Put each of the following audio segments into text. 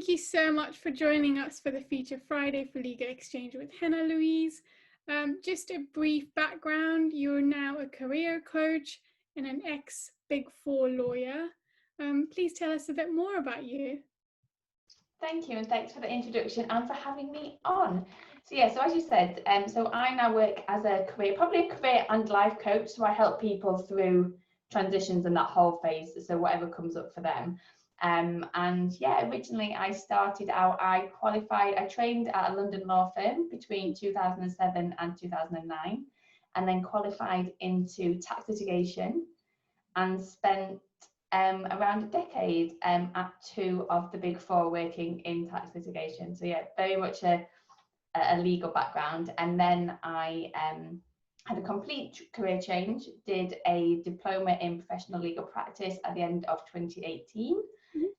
Thank you so much for joining us for the Feature Friday for Legal Exchange with Henna, Louise. Just a brief background, you're now a career coach and an ex-Big Four lawyer. Please tell us a bit more about you. Thank you, and thanks for the introduction and for having me on. So as you said, so I now work as a career, probably a career and life coach. So I help people through transitions and that whole phase, so whatever comes up for them. Originally I started out, I trained at a London law firm between 2007 and 2009, and then qualified into tax litigation and spent around a decade at two of the Big Four working in tax litigation. So very much a legal background. And then I had a complete career change, did a diploma in professional legal practice at the end of 2018,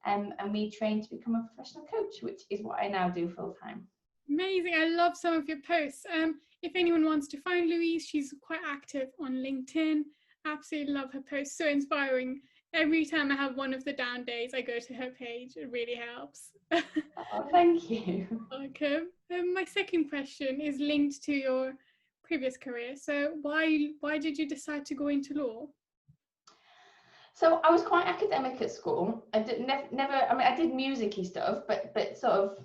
and we trained to become a professional coach, which is what I now do full time. Amazing. I love some of your posts. If anyone wants to find Louise, she's quite active on LinkedIn. Absolutely love her posts, so inspiring. Every time I have one of the down days, I go to her page. It really helps. Oh, thank you. Okay. My second question is linked to your previous career. So why did you decide to go into law? So I was quite academic at school. I did I did music-y stuff, but sort of,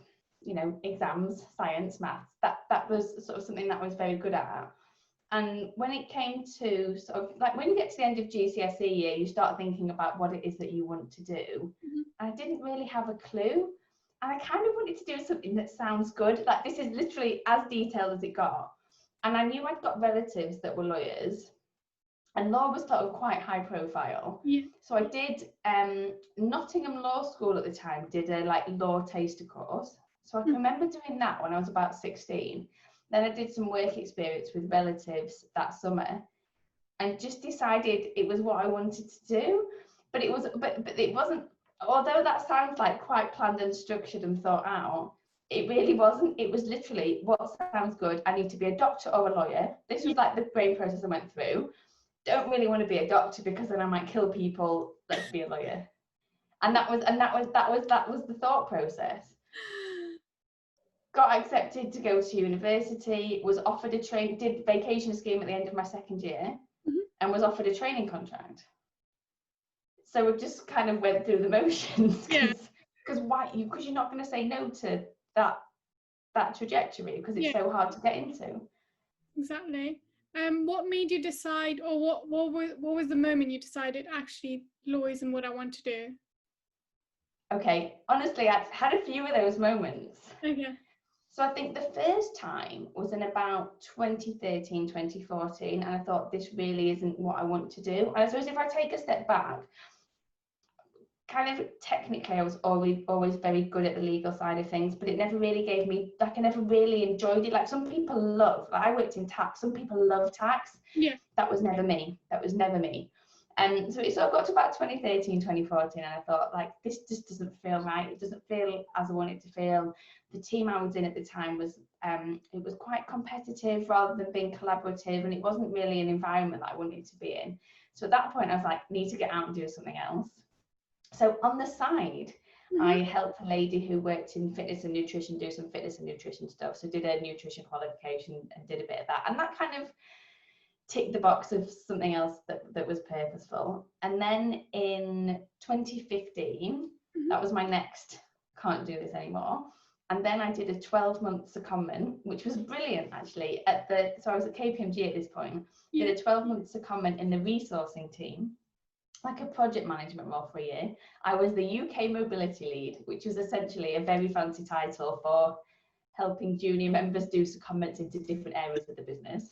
exams, science, maths, that was sort of something that I was very good at. And when it came to sort of like when you get to the end of GCSE year, you start thinking about what it is that you want to do. And I didn't really have a clue. And I kind of wanted to do something that sounds good. Like, this is literally as detailed as it got. And I knew I'd got relatives that were lawyers, and law was sort of quite high profile. Yeah. So I did Nottingham Law School at the time, did a law taster course. So I can remember doing that when I was about 16. Then I did some work experience with relatives that summer, and just decided it was what I wanted to do. But it wasn't, although that sounds like quite planned and structured and thought out, it really wasn't. It was literally, what sounds good? I need to be a doctor or a lawyer. This was like the brain process I went through. Don't really want to be a doctor because then I might kill people. Let's be a lawyer. And that was the thought process. Got accepted to go to university, was offered did vacation scheme at the end of my second year, and was offered a training contract. So we just kind of went through the motions, because you're not going to say no to that trajectory, because it's so hard to get into. Exactly. What made you decide, or what was the moment you decided, actually, law isn't what I want to do? Okay, honestly, I've had a few of those moments. Okay. So I think the first time was in about 2013, 2014, and I thought, this really isn't what I want to do. And I suppose if I take a step back, kind of technically I was always very good at the legal side of things, but it never really gave me, I never really enjoyed it. Like, some people love, I worked in tax, some people love tax. Yeah. That was never me. And so it sort of got to about 2013, 2014, and I thought, this just doesn't feel right. It doesn't feel as I want it to feel. The team I was in at the time was, it was quite competitive rather than being collaborative, and it wasn't really an environment that I wanted to be in. So at that point I was like, need to get out and do something else. So on the side, I helped a lady who worked in fitness and nutrition do some fitness and nutrition stuff. So did a nutrition qualification and did a bit of that. And that kind of ticked the box of something else that was purposeful. And then in 2015, that was my next, can't do this anymore. And then I did a 12-month secondment, which was brilliant, actually. So I was at KPMG at this point, did a 12-month secondment in the resourcing team, like a project management role for a year. I was the UK mobility lead, which was essentially a very fancy title for helping junior members do secondments into different areas of the business.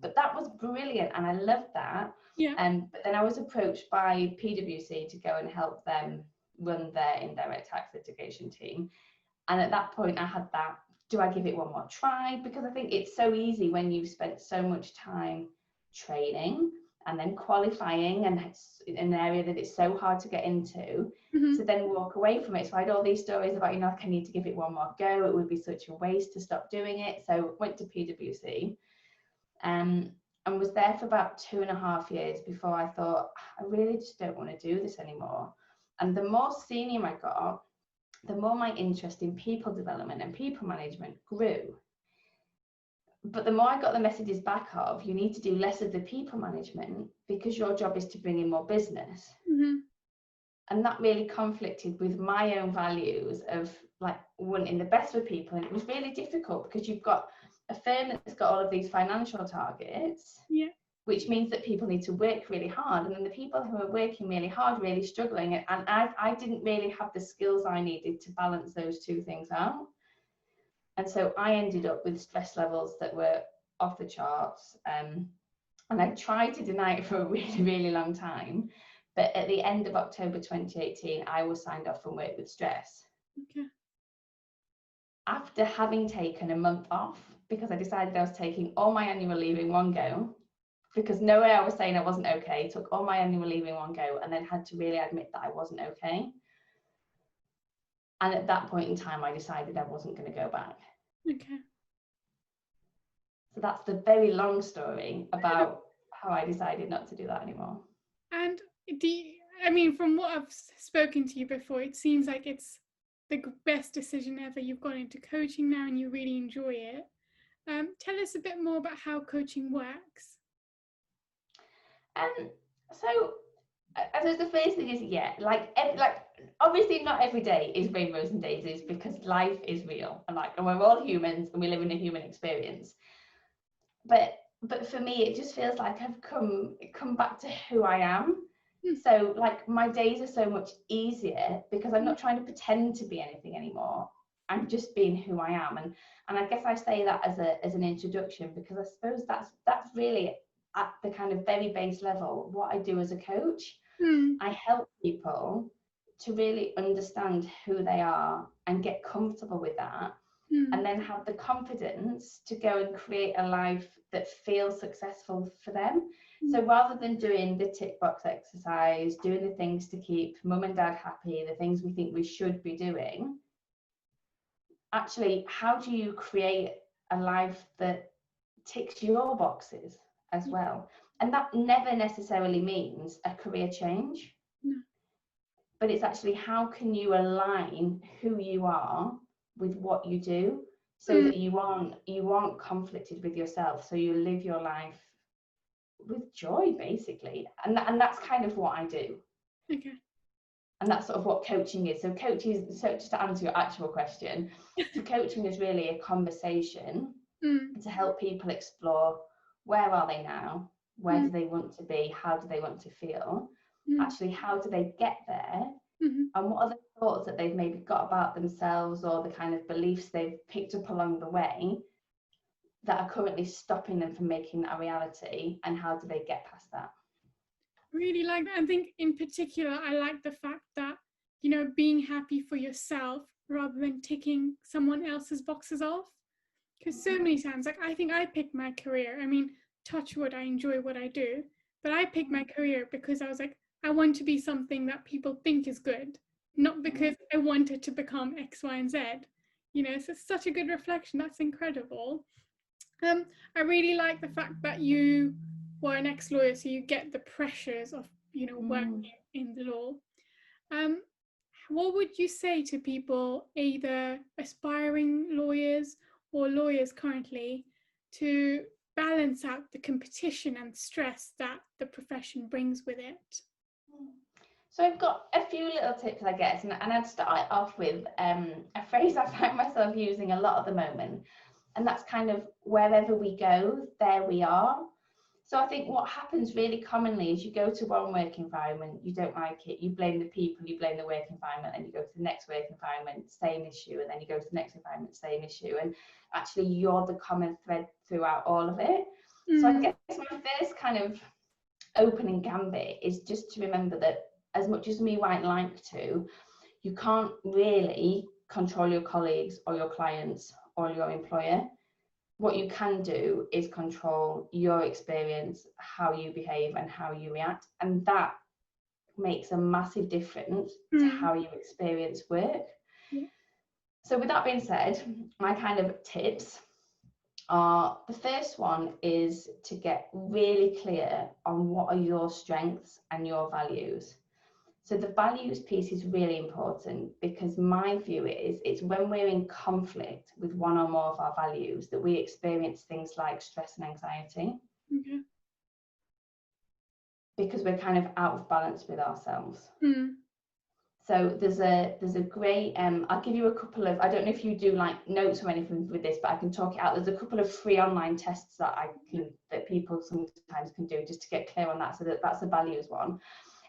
But that was brilliant, and I loved that. Yeah. But then I was approached by PwC to go and help them run their indirect tax litigation team. And at that point I had that, do I give it one more try? Because I think it's so easy when you've spent so much time training and then qualifying, and it's in an area that it's so hard to get into, to then walk away from it. So I had all these stories about, I need to give it one more go. It would be such a waste to stop doing it. So went to PwC. And was there for about 2.5 years before I thought, I really just don't want to do this anymore. And the more senior I got, the more my interest in people development and people management grew. But the more I got the messages back of, you need to do less of the people management because your job is to bring in more business. Mm-hmm. And that really conflicted with my own values of like wanting the best for people. And it was really difficult because you've got a firm that's got all of these financial targets, yeah, which means that people need to work really hard. And then the people who are working really hard, really struggling. And I didn't really have the skills I needed to balance those two things out. And so I ended up with stress levels that were off the charts. And I tried to deny it for a really, really long time. But at the end of October 2018, I was signed off from work with stress. okay. After having taken a month off, because I decided I was taking all my annual leave in one go, because no way I was saying I wasn't okay, took all my annual leave in one go, and then had to really admit that I wasn't okay. And at that point in time, I decided I wasn't going to go back. Okay. So that's the very long story about how I decided not to do that anymore. And I mean, from what I've spoken to you before, it seems like it's the best decision ever. You've gone into coaching now and you really enjoy it. Tell us a bit more about how coaching works. So I suppose the first thing is, like obviously not every day is rainbows and daisies because life is real and we're all humans and we live in a human experience. But for me, it just feels like I've come back to who I am. So like my days are so much easier because I'm not trying to pretend to be anything anymore. I'm just being who I am. And I guess I say that as an introduction because I suppose that's really at the kind of very base level what I do as a coach. I help people to really understand who they are and get comfortable with that, and then have the confidence to go and create a life that feels successful for them. So rather than doing the tick box exercise, doing the things to keep mum and dad happy, the things we think we should be doing, actually, how do you create a life that ticks your boxes as well? And that never necessarily means a career change, but it's actually how can you align who you are with what you do so that you aren't conflicted with yourself, so you live your life with joy, basically. And that's kind of what I do. Okay. And that's sort of what coaching is. So just to answer your actual question, so coaching is really a conversation to help people explore where are they now, where do they want to be, how do they want to feel, actually how do they get there, and what are the thoughts that they've maybe got about themselves or the kind of beliefs they've picked up along the way that are currently stopping them from making that a reality, and how do they get past that? Really like that. I think in particular, I like the fact that, you know, being happy for yourself rather than ticking someone else's boxes off. Because so many times, like, I think I picked my career. I mean, touch wood, I enjoy what I do, but I picked my career because I was like, I want to be something that people think is good, not because I wanted to become X, Y, and Z. You know, so it's such a good reflection. That's incredible. I really like the fact that you were an ex-lawyer, so you get the pressures of, you know, working in the law. What would you say to people, either aspiring lawyers or lawyers currently, to balance out the competition and stress that the profession brings with it? So I've got a few little tips, I guess, and I'd start off with a phrase I find myself using a lot at the moment, and that's kind of wherever we go, there we are. So I think what happens really commonly is you go to one work environment, you don't like it, you blame the people, you blame the work environment, and you go to the next work environment, same issue, and then you go to the next environment, same issue, and actually you're the common thread throughout all of it. So I guess my first kind of opening gambit is just to remember that as much as we might like to, you can't really control your colleagues or your clients or your employer. What you can do is control your experience, how you behave and how you react, and that makes a massive difference to how you experience work. So with that being said, my kind of tips are, the first one is to get really clear on what are your strengths and your values. So the values piece is really important, because my view is it's when we're in conflict with one or more of our values that we experience things like stress and anxiety. Okay. Because we're kind of out of balance with ourselves. Mm. So there's a great, I'll give you a couple of, I don't know if you do like notes or anything with this, but I can talk it out. There's a couple of free online tests that people sometimes can do just to get clear on that. So that's the values one.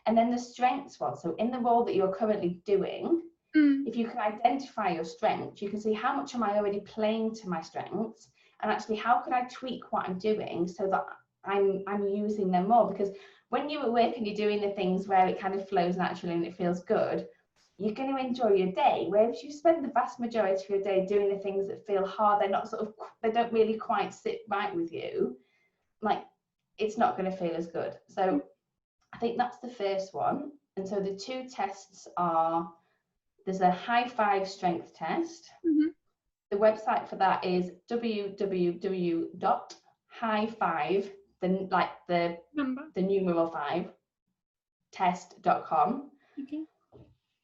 And then the strengths one. So in the role that you're currently doing, if you can identify your strengths, you can see how much am I already playing to my strengths, and actually how can I tweak what I'm doing so that I'm using them more. Because when you're at work and you're doing the things where it kind of flows naturally and it feels good, you're going to enjoy your day. Whereas if you spend the vast majority of your day doing the things that feel hard, they don't really quite sit right with you, like it's not going to feel as good. So I think that's the first one. And so the two tests are, there's a high five strength test. Mm-hmm. The website for that is www.high5, the numeral 5 test.com. Okay.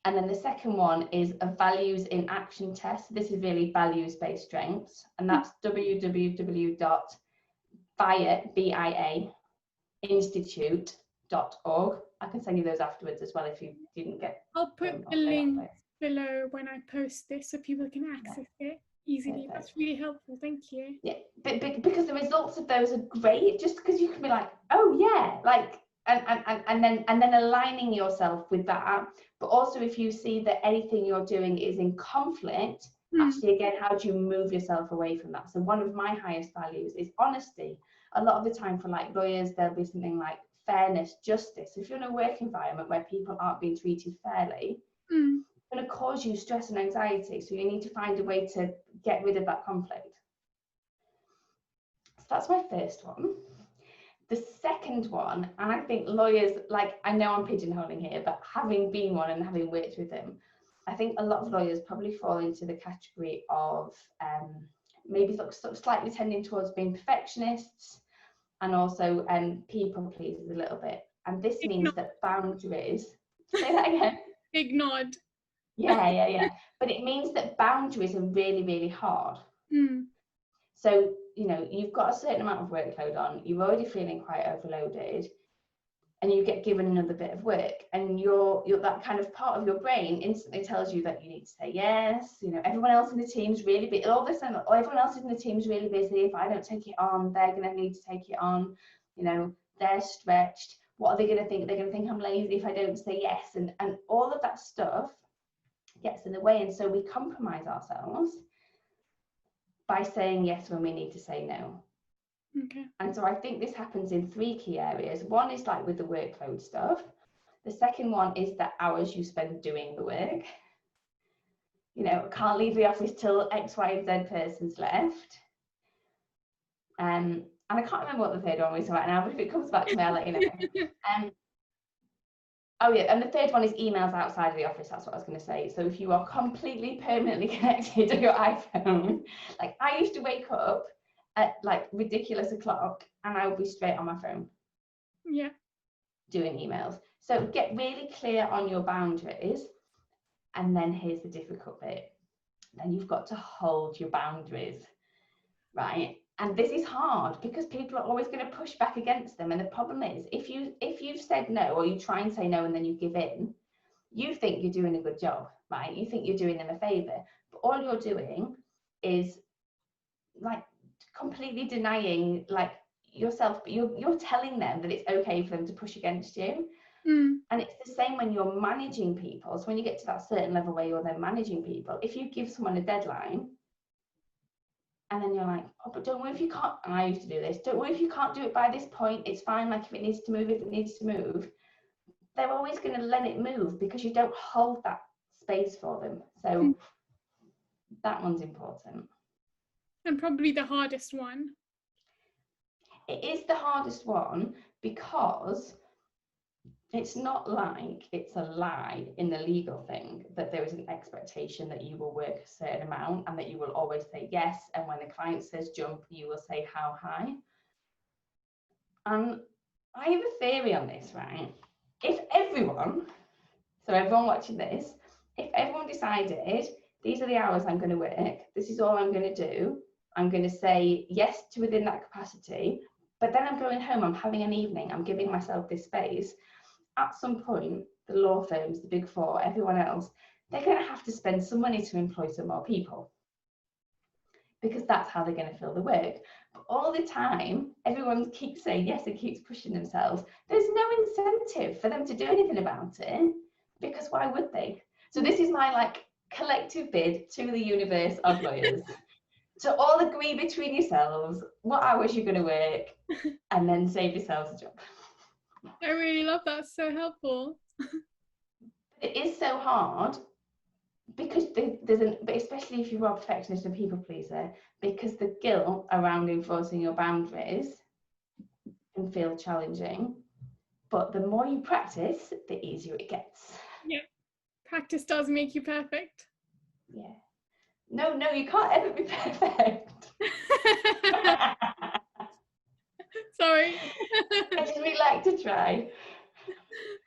And then the second one is a values in action test. This is really values-based strengths, and that's www.𝐵IA.institute.org. I can send you those afterwards as well if you didn't get. I'll put the link below when I post this so people can access it easily. Perfect. That's really helpful. Thank you. Yeah, but because the results of those are great, just because you can be like, oh yeah, like, and then aligning yourself with that. But also if you see that anything you're doing is in conflict, actually again, how do you move yourself away from that? So one of my highest values is honesty. A lot of the time for like lawyers, there'll be something like fairness, justice. If you're in a work environment where people aren't being treated fairly, it's going to cause you stress and anxiety. So you need to find a way to get rid of that conflict. So that's my first one. The second one, and I think lawyers, like, I know I'm pigeonholing here, but having been one and having worked with them, I think a lot of lawyers probably fall into the category of maybe sort of slightly tending towards being perfectionists, and also people pleasers a little bit. And this means that boundaries, say that again. Big nod. Yeah. But it means that boundaries are really, really hard. So, you know, you've got a certain amount of workload on, you're already feeling quite overloaded, and you get given another bit of work, and you're that kind of part of your brain instantly tells you that you need to say yes. You know, everyone else in the team's really busy. Everyone else in the team's really busy. If I don't take it on, they're going to need to take it on. You know, they're stretched. What are they going to think? They're going to think I'm lazy if I don't say yes. And all of that stuff gets in the way. And so we compromise ourselves by saying yes when we need to say no. Okay. And so I think this happens in three key areas. One is like with the workload stuff. The second one is the hours you spend doing the work. You know, can't leave the office till X, Y, and Z person's left. And I can't remember what the third one was right now, but if it comes back to me, I'll let you know. Oh yeah, and the third one is emails outside of the office. That's what I was going to say. So if you are completely permanently connected to your iPhone, like I used to wake up at like ridiculous o'clock and I would be straight on my phone. Yeah. Doing emails. So get really clear on your boundaries. And then here's the difficult bit. Then you've got to hold your boundaries, right? And this is hard because people are always going to push back against them. And the problem is, if you've said no, or you try and say no and then you give in, you think you're doing a good job, right? You think you're doing them a favor, but all you're doing is like completely denying like yourself. You're telling them that it's okay for them to push against you. And it's the same when you're managing people. So when you get to that certain level where you're then managing people, if you give someone a deadline, and then you're like, oh, but don't worry if you can't, and I used to do this, don't worry if you can't do it by this point, it's fine, like if it needs to move, they're always going to let it move because you don't hold that space for them. So that one's important. And probably the hardest one. It is the hardest one because it's not like it's a lie in the legal thing that there is an expectation that you will work a certain amount and that you will always say yes, and when the client says jump, you will say how high. And I have a theory on this, right? If everyone So everyone watching this, if everyone decided, these are the hours I'm going to work, this is all I'm going to do, I'm going to say yes to within that capacity, but then I'm going home, I'm having an evening, I'm giving myself this space, at some point, the law firms, the big four, everyone else, they're going to have to spend some money to employ some more people, because that's how they're going to fill the work. But all the time, everyone keeps saying yes and keeps pushing themselves. There's no incentive for them to do anything about it, because why would they? So this is my like collective bid to the universe of lawyers to all agree between yourselves what hours you're going to work and then save yourselves a job. I really love that. So helpful. It is so hard because but especially if you're a perfectionist and people pleaser, because the guilt around enforcing your boundaries can feel challenging. But the more you practice, the easier it gets. Yeah, practice does make you perfect. Yeah. No, you can't ever be perfect. Sorry. I just really like to try.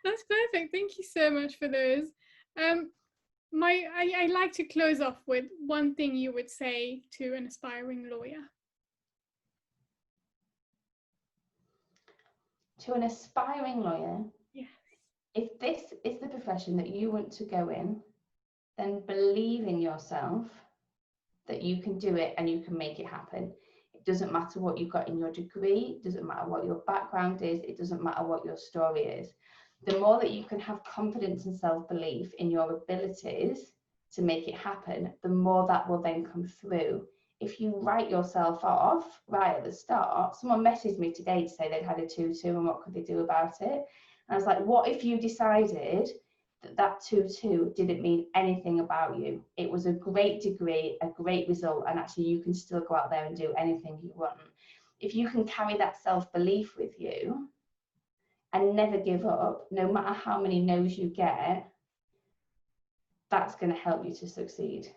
That's perfect. Thank you so much for those. I like to close off with one thing you would say to an aspiring lawyer. To an aspiring lawyer, yes, if this is the profession that you want to go in, then believe in yourself that you can do it and you can make it happen. It doesn't matter what you've got in your degree, it doesn't matter what your background is, it doesn't matter what your story is. The more that you can have confidence and self-belief in your abilities to make it happen, the more that will then come through. If you write yourself off right at the start, someone messaged me today to say they'd had a 2-2 and what could they do about it? And I was like, what if you decided that 2-2 didn't mean anything about you? It was a great degree, a great result, and actually you can still go out there and do anything you want. If you can carry that self-belief with you and never give up, no matter how many no's you get, that's going to help you to succeed.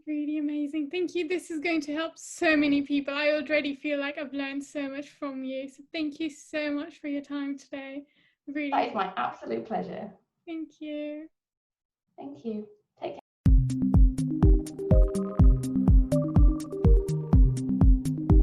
Really amazing. Thank you. This is going to help so many people. I already feel like I've learned so much from you. So thank you so much for your time today. Really. That is my absolute pleasure. Thank you. Thank you.